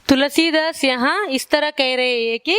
तुलसीदास यहाँ इस तरह कह रहे हैं कि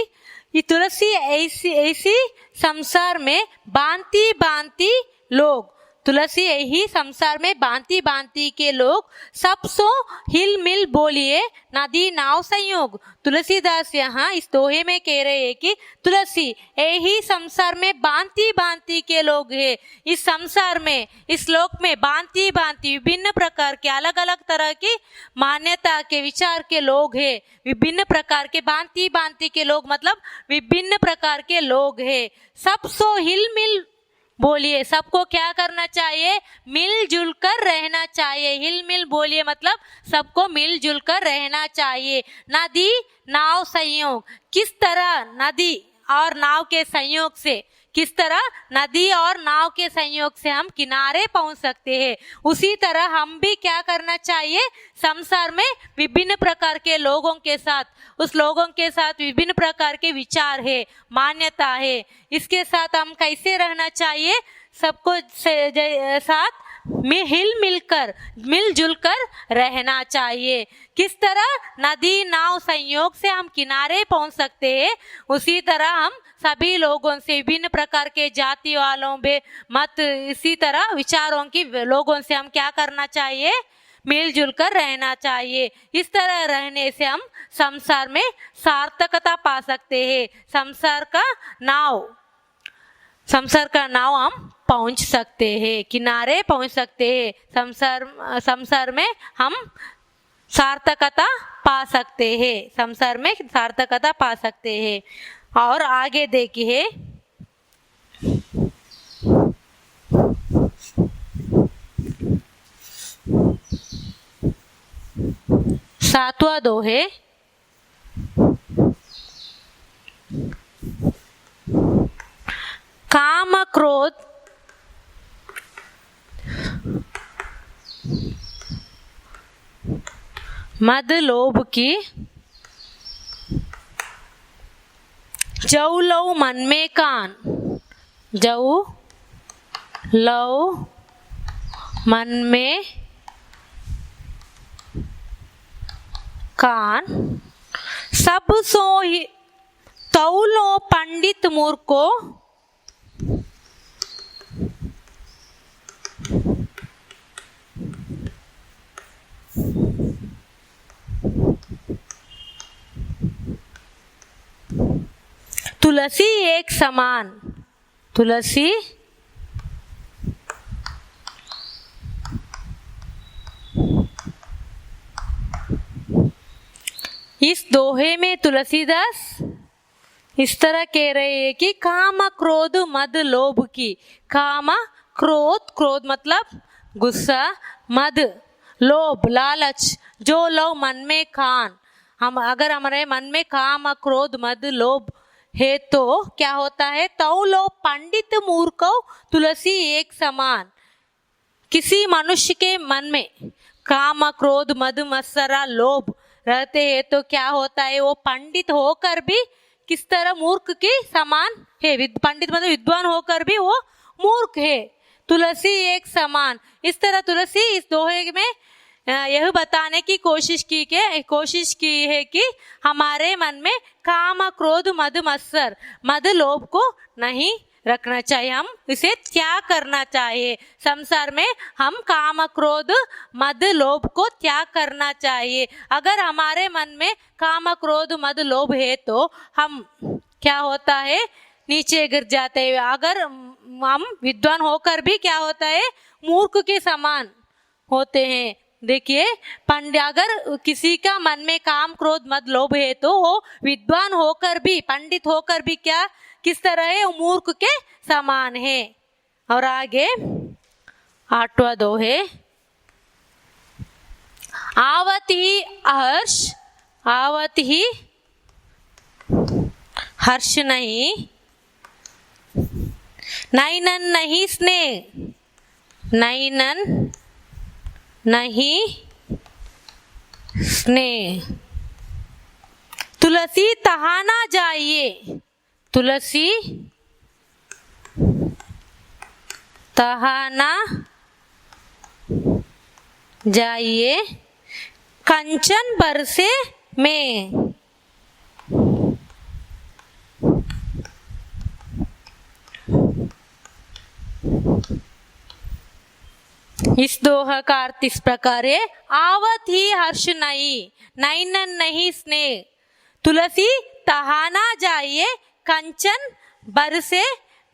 ये तुलसी ऐसी ऐसी संसार में भांति भांति लोग, तुलसी यही संसार में भांति भांति के लोग, सब सो हिल मिल बोलिए नदी नाव संयोग। तुलसीदास यहाँ इस दोहे में कह रहे हैं कि तुलसी यही संसार में भांति भांति के लोग हैं। इस संसार में, इस लोक में भांति भांति विभिन्न प्रकार के अलग अलग तरह की मान्यता के विचार के लोग हैं। विभिन्न प्रकार के भांति भांति के लोग मतलब विभिन्न प्रकार के लोग हैं। सब सो हिल मिल बोलिए, सबको क्या करना चाहिए? मिलजुल कर रहना चाहिए। हिल मिल बोलिए मतलब सबको मिलजुल कर रहना चाहिए। नदी नाव संयोग, किस तरह नदी और नाव के संयोग से, किस तरह नदी और नाव के संयोग से हम किनारे पहुंच सकते हैं, उसी तरह हम भी क्या करना चाहिए? संसार में विभिन्न प्रकार के लोगों के साथ, उस लोगों के साथ विभिन्न प्रकार के विचार है, मान्यता है, इसके साथ हम कैसे रहना चाहिए? सबको साथ में हिल मिलकर मिलजुल कर रहना चाहिए। किस तरह नदी नाव संयोग से हम किनारे पहुंच सकते हैं, उसी तरह हम सभी लोगों से, विभिन्न प्रकार के जाति वालों में मत, इसी तरह विचारों की लोगों से हम क्या करना चाहिए? मिलजुल कर रहना चाहिए। इस तरह रहने से हम संसार में सार्थकता पा सकते हैं। संसार का नाव हम पहुंच सकते हैं, किनारे पहुंच सकते हैं। संसार में हम सार्थकता पा सकते हैं, संसार में सार्थकता पा सकते हैं। और आगे देखिए, सातवां दोहे, काम क्रोध मद लोभ की जऊ लव मन में कान, जऊ लव मन में कान, सब सो ही तौलो पंडित मूर्खो, तुलसी एक समान, तुलसी इस दोहे में तुलसीदास इस तरह कह रहे हैं कि काम क्रोध मद लोभ की, काम क्रोध, क्रोध मतलब गुस्सा, मद लोभ लालच, जो लोभ मन में खान, हम अगर हमारे मन में काम क्रोध मद लोभ है तो क्या होता है? तौ लोग पंडित मूर्ख तुलसी एक समान। किसी मनुष्य के मन में काम क्रोध मद मत्सरा लोभ रहते हैं तो क्या होता है? वो पंडित होकर भी किस तरह मूर्ख के समान है। पंडित मतलब विद्वान होकर भी वो मूर्ख है। तुलसी एक समान, इस तरह तुलसी इस दोहे में यह बताने की कोशिश की है कि हमारे मन में काम क्रोध मद मत्सर मद लोभ को नहीं रखना चाहिए, हम इसे त्याग करना चाहिए। संसार में हम काम क्रोध मद लोभ को त्याग करना चाहिए। अगर हमारे मन में काम क्रोध मद लोभ है तो हम क्या होता है? नीचे गिर जाते हैं। अगर हम विद्वान होकर भी क्या होता है? मूर्ख के समान होते हैं। देखिए, अगर किसी का मन में काम क्रोध मद लोभ है तो वो विद्वान होकर भी, पंडित होकर भी क्या किस तरह है? मूर्ख के समान है। और आगे 8वां दोहे, आवत ही हर्ष, आवत ही हर्ष नहीं, नैनन नहीं स्नेह, नैनन नहीं स्नेह, तुलसी तहा ना जाइए, तुलसी तहा ना जाइए, कंचन बरसे में। इस दोहा का अर्थ इस प्रकार है, आवत ही हर्ष नहीं, नैनन नहीं स्नेह, तुलसी तहाना जाइए कंचन बरसे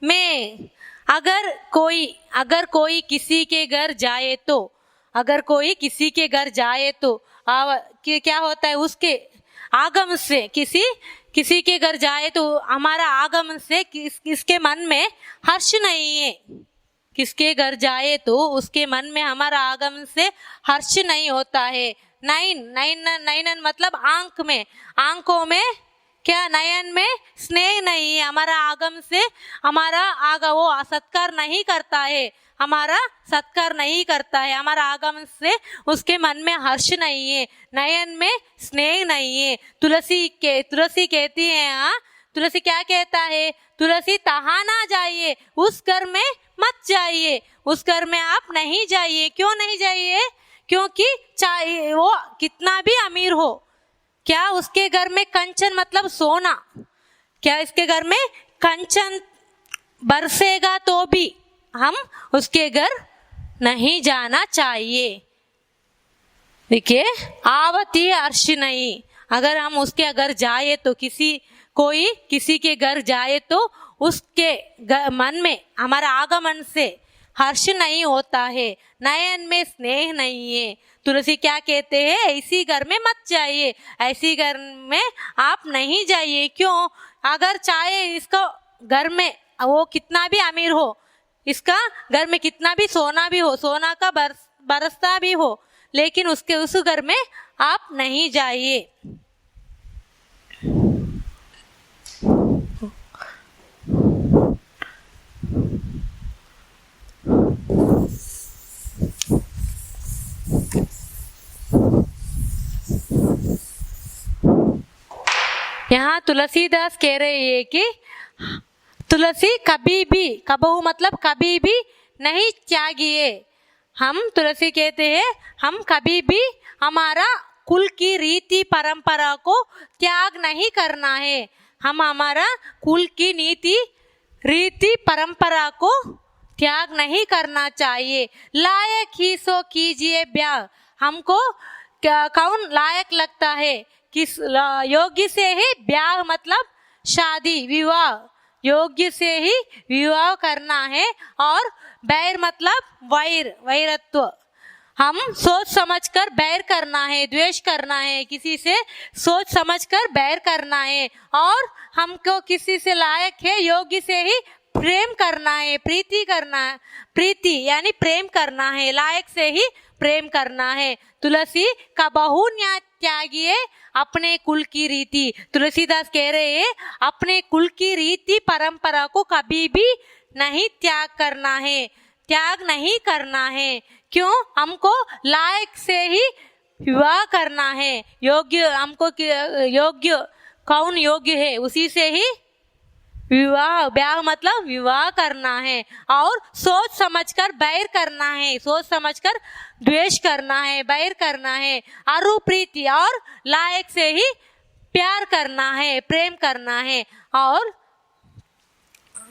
में। अगर कोई किसी के घर जाए तो, अगर कोई किसी के घर जाए तो क्या होता है, उसके आगमन से, किसी के घर जाए तो हमारा आगमन से किसके मन में हर्ष नहीं है, किसके घर जाए तो उसके मन में हमारा आगमन से हर्ष नहीं होता है। नयन मतलब आंख में, आंखों में क्या, नयन में स्नेह नहीं है, हमारा आगमन से हमारा वो सत्कार नहीं करता है, हमारा सत्कार नहीं करता है, हमारा आगमन से उसके मन में हर्ष नहीं है, नयन में स्नेह नहीं है। तुलसी कहती है, हाँ तुलसी क्या कहता है, तुलसी तहाना जाइए, उस घर में मत जाइए, उस घर में आप नहीं जाइए। क्यों नहीं जाइए? क्योंकि चाहे वो कितना भी अमीर हो, क्या उसके घर में कंचन मतलब सोना, क्या इसके घर में कंचन बरसेगा तो भी हम उसके घर नहीं जाना चाहिए। देखिए, आवती हर्ष नहीं, अगर हम उसके अगर जाए तो किसी के घर जाए तो उसके मन में हमारा आगमन से हर्ष नहीं होता है, नयन में स्नेह नहीं है। तुलसी क्या कहते हैं, ऐसी घर में मत जाइए, ऐसी घर में आप नहीं जाइए। क्यों? अगर चाहे इसको घर में वो कितना भी अमीर हो, इसका घर में कितना भी सोना भी हो, सोना का बरसता भी हो, लेकिन उस घर में आप नहीं जाइए। यहाँ तुलसीदास कह रहे हैं कि तुलसी कभी भी, कबहू मतलब कभी भी नहीं त्यागिए। हम तुलसी कहते हैं, हम कभी भी हमारा कुल की रीति परंपरा को त्याग नहीं करना है, हम हमारा कुल की रीति परंपरा को त्याग नहीं करना चाहिए। लायक ही सो कीजिए ब्याह, हमको कौन लायक लगता है, किस योग्य से ही ब्याह मतलब शादी विवाह, योग्य से ही विवाह करना है। और बैर मतलब वैरत्व, हम सोच समझकर बैर करना है, द्वेष करना है, किसी से सोच समझकर बैर करना है। और हमको किसी से लायक है, योग्य से ही प्रेम करना है, प्रीति यानी प्रेम करना है, लायक से ही प्रेम करना है। तुलसी का बहु न्याय त्यागिए अपने कुल की रीति। तुलसीदास कह रहे हैं, अपने कुल की रीति परंपरा को कभी भी नहीं त्याग नहीं करना है। क्यों? हमको लायक से ही विवाह करना है, हमको योग्य कौन योग्य है उसी से ही ब्याह मतलब विवाह करना है। और सोच समझकर बैर करना है, सोच समझकर द्वेष करना है, बैर करना है। अरु प्रीति, और लायक से ही प्यार करना है, प्रेम करना है। और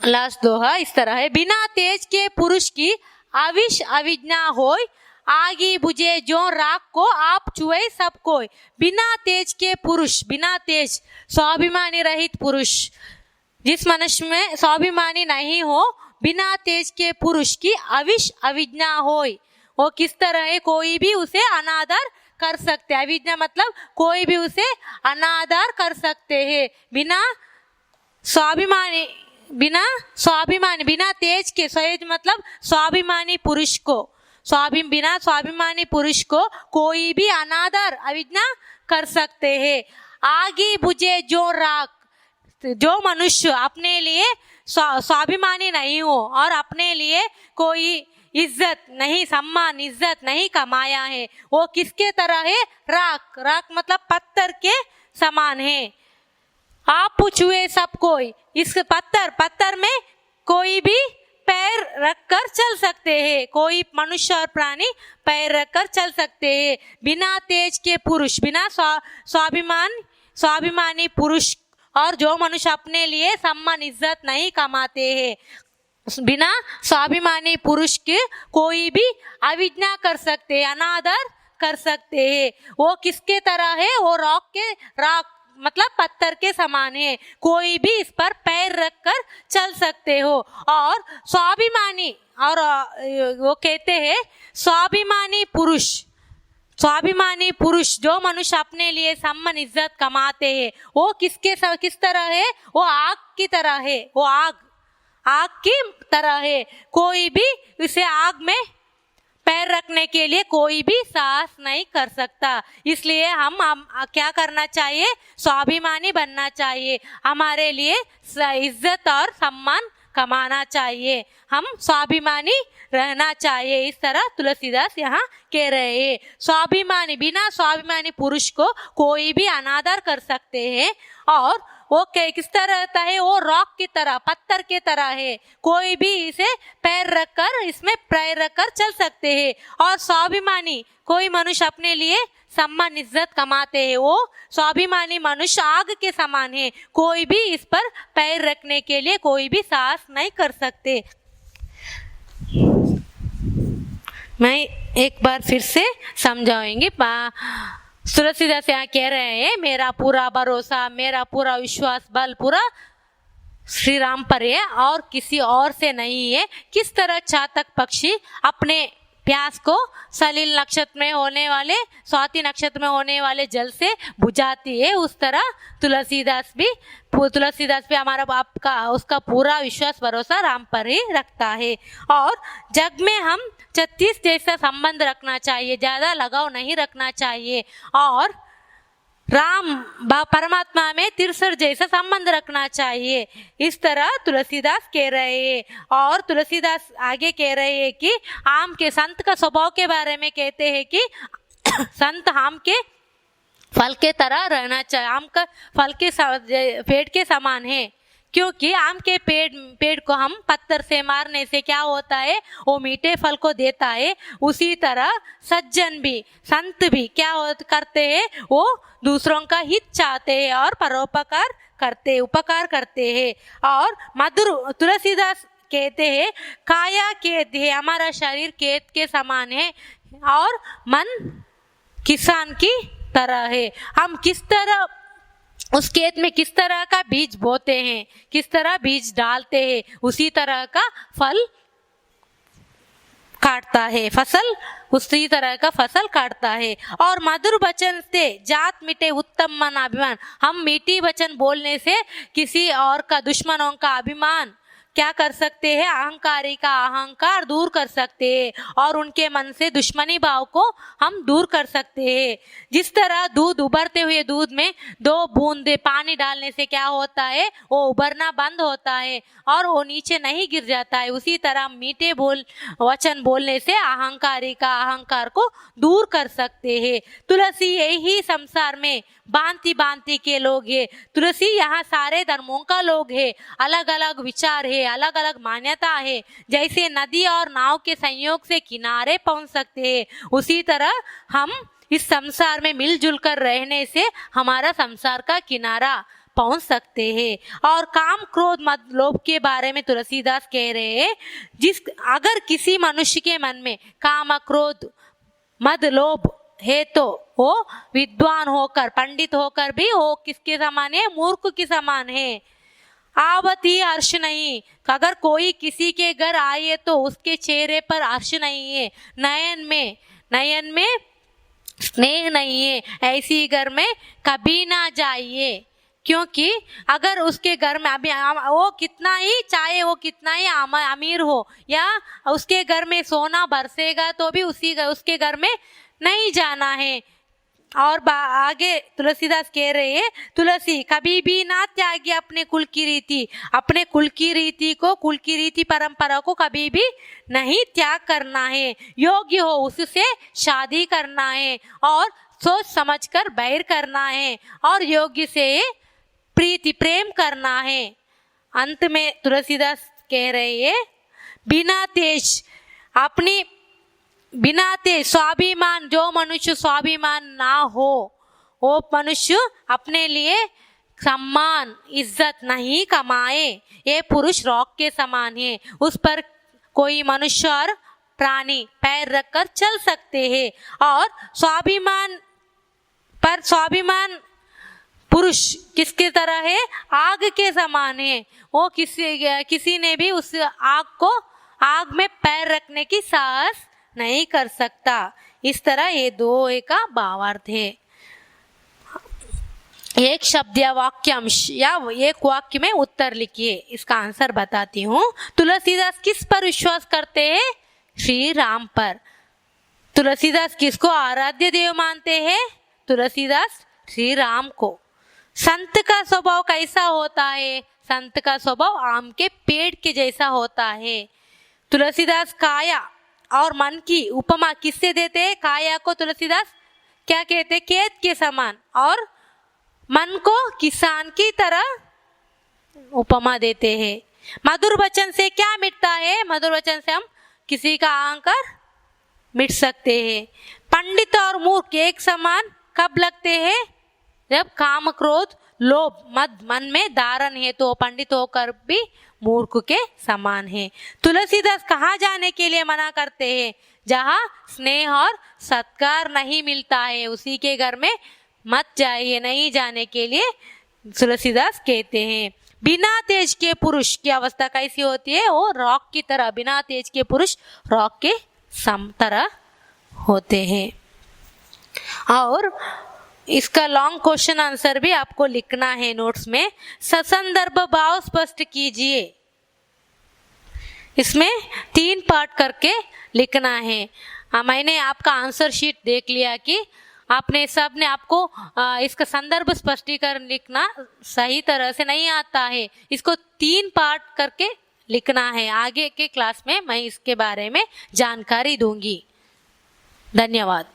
लास्ट दोहा इस तरह है, बिना तेज के पुरुष की अविश अविज्ञा होय, आगी बुझे जो राख को आप छुए सब कोई। बिना तेज के पुरुष, बिना तेज स्वाभिमानी रहित पुरुष, जिस मनुष्य में स्वाभिमानी नहीं हो, बिना तेज के पुरुष की अविश अविज्ञा होय, वो किस तरह है, कोई भी उसे अनादर कर सकते हैं। अविज्ञा मतलब कोई भी उसे अनादर कर सकते हैं। बिना तेज के, तेज मतलब स्वाभिमानी पुरुष को, बिना स्वाभिमानी पुरुष को कोई भी अनादर अविज्ञा कर सकते हैं। आगे बुझे जो राख, जो मनुष्य अपने लिए स्वाभिमानी नहीं हो और अपने लिए कोई इज्जत नहीं, सम्मान इज्जत नहीं कमाया है, वो किसके तरह है, राख मतलब पत्थर के समान है। आप पूछुए सब कोई, इस पत्थर में कोई भी पैर रखकर चल सकते हैं, कोई मनुष्य और प्राणी पैर रखकर चल सकते हैं। बिना तेज के पुरुष, बिना स्वाभिमानी पुरुष और जो मनुष्य अपने लिए सम्मान इज्जत नहीं कमाते हैं, बिना स्वाभिमानी पुरुष के कोई भी अवज्ञा कर सकते हैं, अनादर कर सकते हैं। वो किसके तरह है? वो रॉक मतलब पत्थर के समान है, कोई भी इस पर पैर रखकर चल सकते हो। और स्वाभिमानी, और वो कहते हैं स्वाभिमानी पुरुष जो मनुष्य अपने लिए सम्मान इज्जत कमाते हैं, वो किस तरह है? वो आग की तरह है, वो आग की तरह है। कोई भी इसे आग में पैर रखने के लिए कोई भी साहस नहीं कर सकता। इसलिए हम क्या करना चाहिए? स्वाभिमानी बनना चाहिए, हमारे लिए इज्जत और सम्मान कमाना चाहिए, हम स्वाभिमानी रहना चाहिए। इस तरह तुलसीदास यहाँ कह रहे हैं। स्वाभिमानी, बिना स्वाभिमानी पुरुष को कोई भी अनादर कर सकते हैं। और वो किस तरह रहता है? वो रॉक की तरह, पत्थर की तरह है, कोई भी इसे इसमें पैर रखकर चल सकते हैं। और स्वाभिमानी, कोई मनुष्य अपने लिए सम्मान इज्जत कमाते हैं, वो स्वाभिमानी मनुष्य आग के समान है, कोई भी इस पर पैर रखने के लिए कोई भी साहस नहीं कर सकते। मैं एक बार फिर से समझाऊंगी। तुलसीदास यहाँ कह रहे हैं, मेरा पूरा भरोसा, मेरा पूरा विश्वास, बल पूरा श्री राम पर है और किसी और से नहीं है। किस तरह चातक पक्षी अपने प्यास को सलील नक्षत्र में होने वाले, स्वाति नक्षत्र में होने वाले जल से बुझाती है, उस तरह तुलसीदास भी हमारा उसका पूरा विश्वास भरोसा राम पर ही रखता है। और जग में हम 36 जैसा संबंध रखना चाहिए, ज्यादा लगाव नहीं रखना चाहिए। और राम परमात्मा में 63 जैसा संबंध रखना चाहिए। इस तरह तुलसीदास कह रहे हैं। और तुलसीदास आगे कह रहे हैं कि आम के संत का स्वभाव के बारे में कहते हैं कि संत आम के फल के तरह रहना चाहिए, आम का फल के पेड़ के समान है, क्योंकि आम के पेड़ को हम पत्थर से मारने से क्या होता है? वो मीठे फल को देता है। उसी तरह सज्जन भी, संत भी क्या करते हैं? वो दूसरों का हित चाहते हैं और परोपकार उपकार करते हैं। और मधुर तुलसीदास कहते हैं, काया खेत है, हमारा शरीर खेत के समान है और मन किसान की तरह है। हम किस तरह उस खेत में किस तरह का बीज बोते हैं, किस तरह बीज डालते हैं, उसी तरह का फल काटता है, उसी तरह का फसल काटता है। और मधुर वचन से जात मिटे उत्तम मन अभिमान, हम मीठी वचन बोलने से किसी और का, दुश्मनों का अभिमान क्या कर सकते हैं? अहंकारी का अहंकार दूर कर सकते हैं और उनके मन से दुश्मनी भाव को हम दूर कर सकते हैं। जिस तरह दूध, उबलते हुए दूध में 2 बूंद पानी डालने से क्या होता है? वो उबलना बंद होता है और वो नीचे नहीं गिर जाता है। उसी तरह मीठे वचन बोलने से अहंकारी का अहंकार को दूर कर सकते हैं। तुलसी यही संसार में भांति के लोग है। तुलसी यहाँ सारे धर्मों का लोग है, अलग अलग विचार है, अलग अलग मान्यता है। जैसे नदी और नाव के संयोग से किनारे पहुंच सकते हैं, उसी तरह हम इस संसार में मिलजुल कर रहने से हमारा संसार का किनारा पहुंच सकते हैं। और काम क्रोध मद लोभ के बारे में तुलसीदास कह रहे हैं, अगर किसी मनुष्य के मन में काम क्रोध मद लोभ है तो वो विद्वान होकर, पंडित होकर भी वो किसके समान है? मूर्ख के समान है। आवती हर्ष नहीं, अगर कोई किसी के घर आए तो उसके चेहरे पर हर्ष नहीं है, नयन में स्नेह नहीं है, ऐसी घर में कभी ना जाइए। क्योंकि अगर उसके घर में अभी वो कितना ही, चाहे वो कितना ही अमीर हो या उसके घर में सोना बरसेगा तो भी उसके घर में नहीं जाना है। और आगे तुलसीदास कह रहे हैं, तुलसी कभी भी ना त्यागी अपने कुल की रीति परंपरा को कभी भी नहीं त्याग करना है। योग्य हो उससे शादी करना है और सोच समझकर बैर करना है और योग्य से प्रेम करना है। अंत में तुलसीदास कह रहे हैं, बिना तेज अपनी बिना तेज स्वाभिमान, जो मनुष्य स्वाभिमान ना हो वो मनुष्य अपने लिए सम्मान इज्जत नहीं कमाए, ये पुरुष रॉक के समान है। उस पर कोई मनुष्य और प्राणी पैर रखकर चल सकते हैं। और स्वाभिमान पर स्वाभिमान पुरुष किसकी तरह है? आग के समान है। वो किसी ने भी उस आग में पैर रखने की साहस नहीं कर सकता। इस तरह ये दो का भावार्थ है। एक शब्द या वाक्यांश या एक वाक्य में उत्तर लिखिए। इसका आंसर बताती हूँ। तुलसीदास किस पर विश्वास करते हैं? श्री राम पर। तुलसीदास किसको आराध्य देव मानते हैं? तुलसीदास श्री राम को। संत का स्वभाव कैसा होता है? संत का स्वभाव आम के पेड़ के जैसा होता है। तुलसीदास काया और मन की उपमा किससे देते हैं? काया को तुलसीदास क्या कहते हैं? खेत के समान, और मन को किसान की तरह उपमा देते हैं। मधुर वचन से क्या मिटता है? मधुर वचन से हम किसी का अहंकार मिट सकते हैं। पंडित और मूर्ख एक समान कब लगते हैं? जब काम क्रोध लोभ मद मन में धारण है तो पंडित होकर भी मूर्ख के समान है। तुलसीदास कहाँ जाने के लिए मना करते हैं? जहाँ स्नेह और सत्कार नहीं मिलता है उसी के घर में मत जाइए, नहीं जाने के लिए तुलसीदास कहते हैं। बिना तेज के पुरुष की अवस्था कैसी होती है? वो रॉक की तरह, बिना तेज के पुरुष रॉक के तरह होते हैं। और इसका लॉन्ग क्वेश्चन आंसर भी आपको लिखना है नोट्स में। ससंदर्भ भाव स्पष्ट कीजिए। इसमें 3 पार्ट करके लिखना है। मैंने आपका आंसर शीट देख लिया कि आपने सब ने आपको इसका संदर्भ स्पष्टीकरण लिखना सही तरह से नहीं आता है। इसको 3 पार्ट करके लिखना है। आगे के क्लास में मैं इसके बारे में जानकारी दूंगी। धन्यवाद।